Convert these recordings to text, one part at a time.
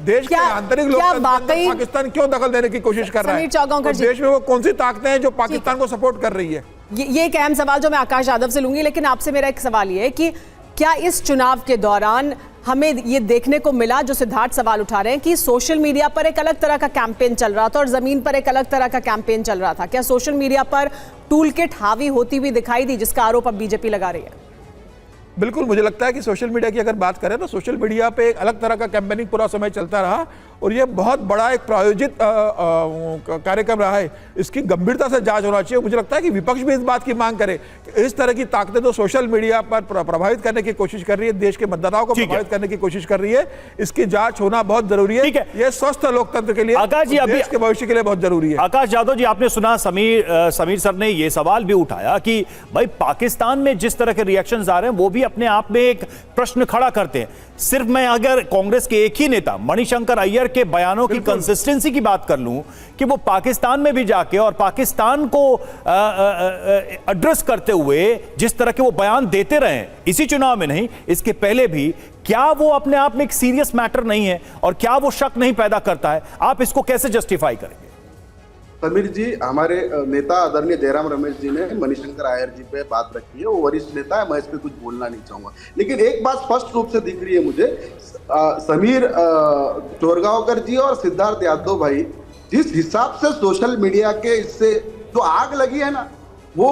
देश के आंतरिक लोकतंत्र में पाकिस्तान क्यों दखल देने की कोशिश कर रहा है? देश में वो कौन सी ताकतें हैं जो पाकिस्तान को सपोर्ट कर रही है? ये एक अहम सवाल जो मैं आकाश यादव से लूंगी, लेकिन आपसे मेरा एक सवाल ये है कि क्या इस चुनाव के दौरान हमें ये देखने को मिला, जो सिद्धार्थ सवाल उठा रहे हैं, कि सोशल मीडिया पर एक अलग तरह का कैंपेन चल रहा था और जमीन पर एक अलग तरह का कैंपेन चल रहा था? क्या सोशल मीडिया पर टूल किट हावी होती हुई दिखाई दी, जिसका आरोप अब बीजेपी लगा रही है? बिल्कुल, मुझे लगता है कि सोशल मीडिया की अगर बात करें तो सोशल मीडिया पे एक अलग तरह का कैंपेनिंग पूरा समय चलता रहा और ये बहुत बड़ा एक प्रायोजित कार्यक्रम रहा है। इसकी गंभीरता से जांच होना चाहिए। मुझे लगता है कि विपक्ष भी इस बात की मांग करे कि इस तरह की ताकतें तो सोशल मीडिया पर प्रभावित करने की कोशिश कर रही है, देश के मतदाताओं को प्रभावित करने की कोशिश कर रही है, इसकी जांच होना बहुत जरूरी है। ये स्वस्थ लोकतंत्र के लिए, आकाश जी, देश के भविष्य के लिए बहुत जरूरी है। आकाश यादव जी, आपने सुना समीर सर ने यह सवाल भी उठाया कि भाई पाकिस्तान में जिस तरह के रिएक्शंस आ रहे हैं वो भी अपने आप में एक प्रश्न खड़ा करते हैं। सिर्फ मैं अगर कांग्रेस के एक ही नेता मणिशंकर अय्यर के बयानों की कंसिस्टेंसी की बात कर लूं कि वो पाकिस्तान में भी जाके और पाकिस्तान को एड्रेस करते हुए जिस तरह के वो बयान देते रहे, इसी चुनाव में नहीं इसके पहले भी, क्या वो अपने आप में एक सीरियस मैटर नहीं है और क्या वो शक नहीं पैदा करता है? आप इसको कैसे जस्टिफाई करेंगे? समीर जी, हमारे नेता आदरणीय जयराम रमेश जी ने मणिशंकर अय्यर जी पे बात रखी है। वो वरिष्ठ नेता है, मैं इस पे कुछ बोलना नहीं चाहूंगा, लेकिन एक बात स्पष्ट रूप से दिख रही है मुझे, समीर चोरगांवकर जी और सिद्धार्थ यादव भाई जिस हिसाब से सोशल मीडिया के इससे जो आग लगी है ना, वो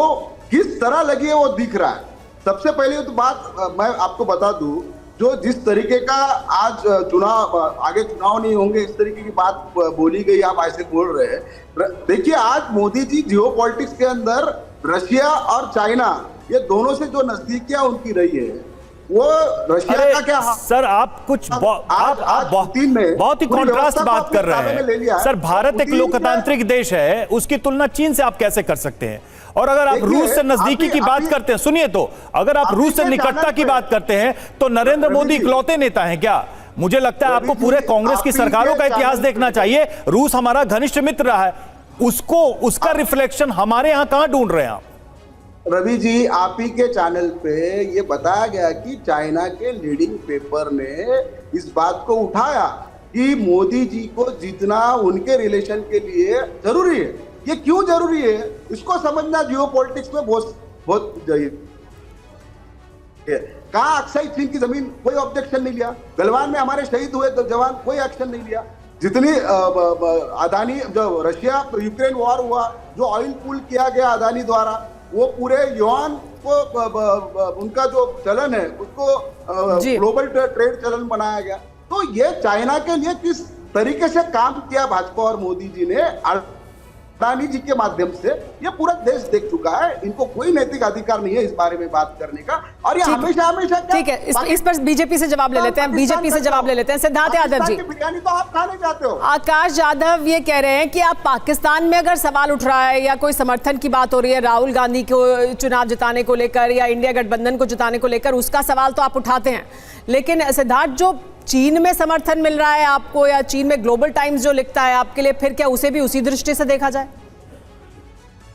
किस तरह लगी है वो दिख रहा है। सबसे पहले तो बात मैं आपको बता दूं, जो जिस तरीके का आज चुनाव, आगे चुनाव नहीं होंगे इस तरीके की बात बोली गई, आप ऐसे बोल रहे हैं। देखिए, आज मोदी जी जियोपॉलिटिक्स के अंदर रशिया और चाइना, ये दोनों से जो नजदीकियां उनकी रही है, वो रशिया का क्या सर, आप कुछ आप बहुत ही कॉन्ट्रास्ट बात कर रहे हैं। सर, भारत एक लोकतांत्रिक देश है, उसकी तुलना चीन से आप कैसे कर सकते हैं? और अगर आप रूस से नजदीकी की बात करते हैं, सुनिए तो, अगर आप रूस से निकटता की बात करते हैं तो नरेंद्र मोदी इकलौते नेता हैं क्या? मुझे लगता है आपको पूरे कांग्रेस की सरकारों का इतिहास देखना चाहिए। रूस हमारा घनिष्ठ मित्र रहा है, उसका रिफ्लेक्शन हमारे यहां कहां ढूंढ रहे हैं आप? रवि जी, आप ही के चैनल पे ये बताया गया कि चाइना के लीडिंग पेपर ने इस बात को उठाया कि मोदी जी को जीतना उनके रिलेशन के लिए जरूरी है। ये क्यों जरूरी है इसको समझना जियोपॉलिटिक्स में बहुत जरूरी है। कहा अक्साई चीन की जमीन, कोई ऑब्जेक्शन नहीं लिया। गलवान में हमारे शहीद हुए तो जवान, कोई एक्शन नहीं लिया। जितनी अदानी, जो रशिया यूक्रेन वॉर हुआ, जो ऑयल पूल किया गया अदानी द्वारा, वो पूरे युआन को, उनका जो चलन है उसको ग्लोबल ट्रेड चलन बनाया गया। तो ये चाइना के लिए किस तरीके से काम किया भाजपा और मोदी जी ने अडानी जी के माध्यम से, ये पूरा देश देख चुका है। इनको कोई नैतिक अधिकार नहीं है इस बारे में बात करने का। और ये हमेशा ठीक है, इस पर बीजेपी से जवाब ले लेते हैं। बीजेपी से जवाब ले लेते हैं। सिद्धार्थ यादव जी, बिरयानी तो आप खाने जाते हो। आकाश यादव ये कह रहे हैं कि आप पाकिस्तान में अगर सवाल उठ रहा है या कोई समर्थन की बात हो रही है राहुल गांधी को चुनाव जिताने को लेकर या इंडिया गठबंधन को जिताने को लेकर, उसका सवाल तो आप उठाते हैं, लेकिन सिद्धार्थ, जो चीन में समर्थन मिल रहा है आपको या चीन में ग्लोबल टाइम्स जो लिखता है आपके लिए, फिर क्या उसे भी उसी दृष्टि से देखा जाए?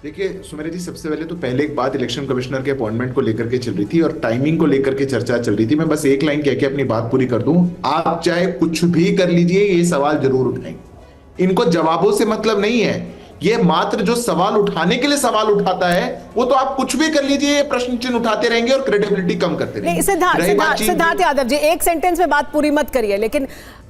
देखिए सुमेरा जी, सबसे पहले तो पहले एक बात इलेक्शन कमिश्नर के अपॉइंटमेंट को लेकर के चल रही थी और टाइमिंग को लेकर के चर्चा चल रही थी। मैं बस एक लाइन कह के अपनी बात पूरी कर दूं। आप चाहे कुछ भी कर लीजिए, ये सवाल जरूर उठाएंगे। इनको जवाबों से मतलब नहीं है, ये मात्र जो सवाल उठाने के लिए सवाल उठाता है, वो तो आप कुछ भी कर लीजिए, ये प्रश्न चिन्ह उठाते रहेंगे और क्रेडिबिलिटी कम करते रहेंगे। सिद्धार्थ यादव जी, एक सेंटेंस में बात पूरी मत करिए, लेकिन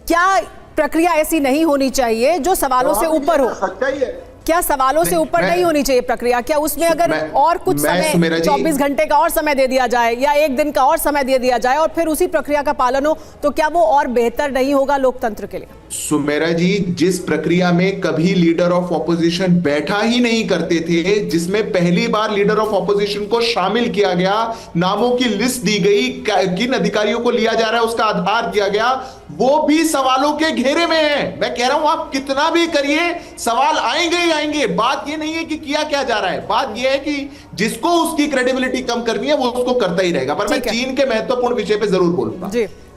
क्या प्रक्रिया ऐसी नहीं होनी चाहिए जो सवालों से ऊपर हो? सच्चाई है, क्या सवालों से ऊपर नहीं होनी चाहिए प्रक्रिया? क्या उसमें अगर और कुछ समय, 24 घंटे का और समय दे दिया जाए या एक दिन का और समय दे दिया जाए और फिर उसी प्रक्रिया का पालन हो, तो क्या वो और बेहतर नहीं होगा लोकतंत्र के लिए? सुमेरा जी, जिस प्रक्रिया में कभी लीडर ऑफ ऑपोजिशन बैठा ही नहीं करते थे, जिसमें पहली बार लीडर ऑफ ऑपोजिशन को शामिल किया गया, नामों की लिस्ट दी गई, किन अधिकारियों को लिया जा रहा है उसका आधार दिया गया, वो भी सवालों के घेरे में है। मैं कह रहा हूं, आप कितना भी करिए, सवाल आएंगे ही आएंगे। बात ये नहीं है कि किया क्या जा रहा है, बात ये है कि जिसको उसकी क्रेडिबिलिटी कम करनी है वो उसको करता ही रहेगा। पर मैं चीन के महत्वपूर्ण विषय पे जरूर बोलूंगा।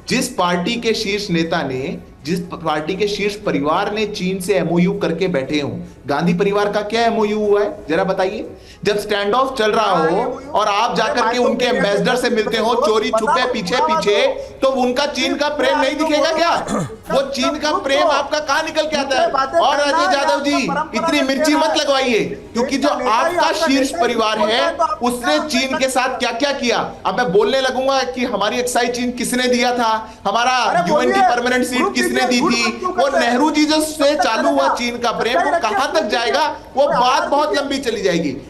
जिस पार्टी के शीर्ष नेता ने जिस पार्टी के शीर्ष परिवार ने चीन से एमओयू करके बैठे हों। गांधी परिवार का क्या एमओयू हुआ है जरा बताइए? जब स्टैंड ऑफ चल रहा हो और आप जाकर के उनके एम्बेसडर से मिलते हो चोरी छुपे पीछे पीछे, तो उनका चीन का प्रेम नहीं दिखेगा क्या? वो चीन का प्रेम आपका कहां निकल के आता है? और अजय यादव जी, इतनी मिर्ची मत लगवाइए, क्योंकि जो आपका शीर्ष परिवार है उसने चीन के साथ क्या क्या किया। अब मैं बोलने लगूंगा कि हमारी एक्साइज चीन किसने दिया था, हमारा यूएन की परमानेंट सीट किसने दी थी, वो नेहरू जी जो से चालू हुआ चीन का प्रेम वो कहां तक जाएगा, वो बात बहुत लंबी चली जाएगी।